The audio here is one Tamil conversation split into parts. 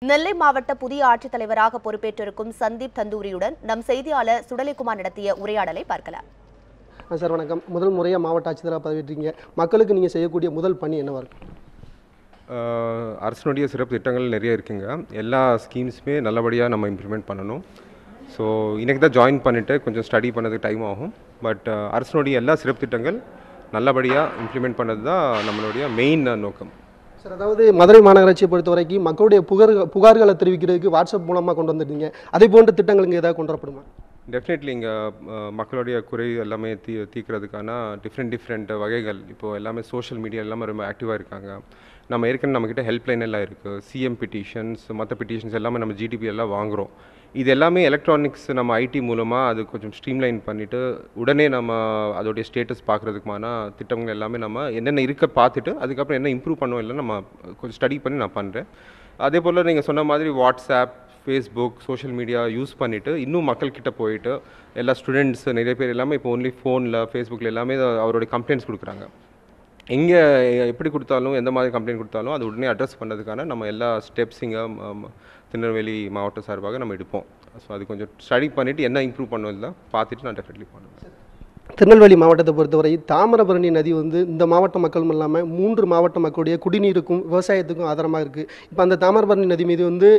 நெல்லை மாவட்ட புதிய ஆட்சித்தலைவராக பொறுப்பேற்றிருக்கும் சந்தீப் தந்தூரியுடன் நம் செய்தியாளர் சுடலைக்குமார் நடத்திய உரையாடலை பார்க்கலாம். சார் வணக்கம். முதல் முறையாக மாவட்ட ஆட்சித்தலைவராக பதவியேற்றீங்க. மக்களுக்கு நீங்கள் செய்யக்கூடிய முதல் பணி என்னவா இருக்கும்? அரசினுடைய சிறப்பு திட்டங்கள் நிறைய இருக்குங்க. எல்லா ஸ்கீம்ஸுமே நல்லபடியாக நம்ம இம்ப்ளிமெண்ட் பண்ணணும். ஸோ இன்றைக்கி தான் ஜாயின் பண்ணிவிட்டு கொஞ்சம் ஸ்டடி பண்ணதுக்கு டைம் ஆகும். பட் அரசினுடைய எல்லா சிறப்பு திட்டங்கள் நல்லபடியாக இம்ப்ளிமெண்ட் பண்ணது தான் நம்மளுடைய மெயின் நோக்கம். சார், அதாவது மதுரை மாநகராட்சியை பொறுத்த வரைக்கும் மக்களுடைய புகார்களை தெரிவிக்கிறதுக்கு வாட்ஸ்அப் மூலமாக கொண்டு வந்துட்டீங்க. அதே போன்ற திட்டங்கள் இங்கே ஏதாவது கொண்டு வரப்படுமா? டெஃபினெட்லி இங்கே மக்களுடைய குறை எல்லாமே தீர்க்கிறதுக்கான டிஃப்ரெண்ட் வகைகள் இப்போது எல்லாமே சோஷியல் மீடியா எல்லாமே ரொம்ப ஆக்டிவாக இருக்காங்க. நம்ம ஏற்கனவே நம்மக்கிட்ட ஹெல்ப்லைன் எல்லாம் இருக்குது. சிஎம் பெட்டிஷன்ஸ், மற்ற பெட்டிஷன்ஸ் எல்லாமே நம்ம ஜிடிபி எல்லாம் வாங்குகிறோம். இது எல்லாமே எலக்ட்ரானிக்ஸ் நம்ம ஐடி மூலமாக அது கொஞ்சம் ஸ்ட்ரீம்லைன் பண்ணிவிட்டு உடனே நம்ம அதோடைய ஸ்டேட்டஸ் பார்க்குறதுக்குமான திட்டங்கள் எல்லாமே நம்ம என்னென்ன இருக்க பார்த்துட்டு அதுக்கப்புறம் என்ன இம்ப்ரூவ் பண்ணோம் இல்லை நம்ம கொஞ்சம் ஸ்டடி பண்ணி நான் பண்ணுறேன். அதே போல் நீங்கள் சொன்ன மாதிரி WhatsApp, Facebook, social media use பண்ணிவிட்டு இன்னும் மக்கள்கிட்ட போயிட்டு எல்லா ஸ்டூடெண்ட்ஸ் நிறைய பேர் எல்லாமே இப்போ ஒன்லி ஃபோனில், ஃபேஸ்புக்கில் எல்லாமே அவருடைய கம்ப்ளைண்ட்ஸ் கொடுக்குறாங்க. எங்கே எப்படி கொடுத்தாலும் எந்த மாதிரி கம்ப்ளைண்ட் கொடுத்தாலும் அது உடனே அட்ரஸ் பண்ணுறதுக்கான நம்ம எல்லா ஸ்டெப்ஸ் இங்கே திருநெல்வேலி மாவட்ட சார்பாக நம்ம எடுப்போம். ஸோ அது கொஞ்சம் ஸ்டடி பண்ணிவிட்டு என்ன இம்ப்ரூவ் பண்ணணும் தான் பார்த்துட்டு நான் டெஃபினெட்லி பண்ணுவேன். திருநெல்வேலி மாவட்டத்தை பொறுத்தவரை தாமிரபரணி நதி இந்த மாவட்ட மக்களும் இல்லாமல் 3 மாவட்ட மக்களுடைய குடிநீருக்கும் விவசாயத்துக்கும் ஆதாரமாக இருக்குது. இப்போ அந்த தாமிரபரணி நதி மீது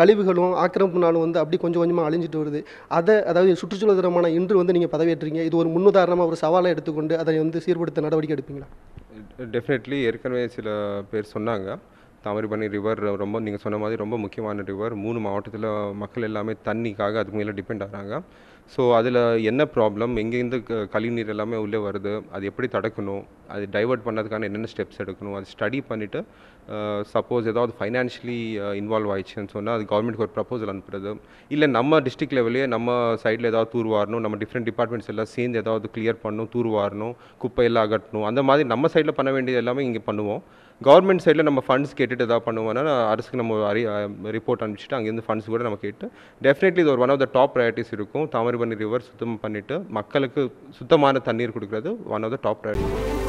கழிவுகளும் ஆக்கிரமிப்புனாலும் அப்படி கொஞ்சம் கொஞ்சமாக அழிஞ்சிட்டு வருது. அதாவது சுற்றுச்சூழல் தினமான இன்று நீங்கள் பதவியேற்றீங்க. இது ஒரு முன்னுதாரணமாக ஒரு சவாலை எடுத்துக்கொண்டு அதை சீர்படுத்த நடவடிக்கை எடுப்பீங்களா? டெஃபினெட்லி ஏற்கனவே சில பேர் சொன்னாங்க. தாமிரபரணி ரிவர் ரொம்ப நீங்கள் சொன்ன மாதிரி ரொம்ப முக்கியமான ரிவர். 3 மாவட்டத்தில் மக்கள் எல்லாமே தண்ணிக்காக அதுக்கு மேலே டிபெண்ட் ஆகிறாங்க. ஸோ அதில் என்ன ப்ராப்ளம், எங்கேருந்து கழிவுநீர் எல்லாமே உள்ளே வருது, அது எப்படி தடுக்கணும், அது டைவர்ட் பண்ணதுக்கான என்னென்ன ஸ்டெப்ஸ் எடுக்கணும், அது ஸ்டடி பண்ணிவிட்டு சப்போஸ் ஏதாவது ஃபைனான்ஷியலி இன்வால்வ் ஆயிடுச்சுன்னு சொன்னால் அது கவர்மெண்ட்டுக்கு ஒரு ப்ரப்போசல் அனுப்புறது, இல்லை நம்ம டிஸ்ட்ரிக்ட் லெவலே நம்ம சைடில் ஏதாவது தூர்வாரணும், நம்ம டிஃப்ரெண்ட் டிபார்ட்மெண்ட்ஸ் எல்லாம் சேர்ந்து ஏதாவது கிளியர் பண்ணணும், தூர்வாரணும், குப்பையெல்லாம் அகட்டணும், அந்த மாதிரி நம்ம சைடில் பண்ண வேண்டியது எல்லாமே இங்கே பண்ணுவோம். கவர்மெண்ட் சைடில் நம்ம ஃபண்ட்ஸ் கேட்டுட்டு எதாவது பண்ணுவோம்னா அரசுக்கு நம்ம ரிப்போர்ட் அனுப்பிச்சிட்டு அங்கேருந்து ஃபண்ட்ஸ் கூட நம்ம கேட்டு டெஃபினெட்லி இது ஒரு one of the top priorities இருக்கும். தாமிரபரணி ரிவர் சுத்தம் பண்ணிவிட்டு மக்களுக்கு சுத்தமான தண்ணீர் கொடுக்குறது one of the top priority.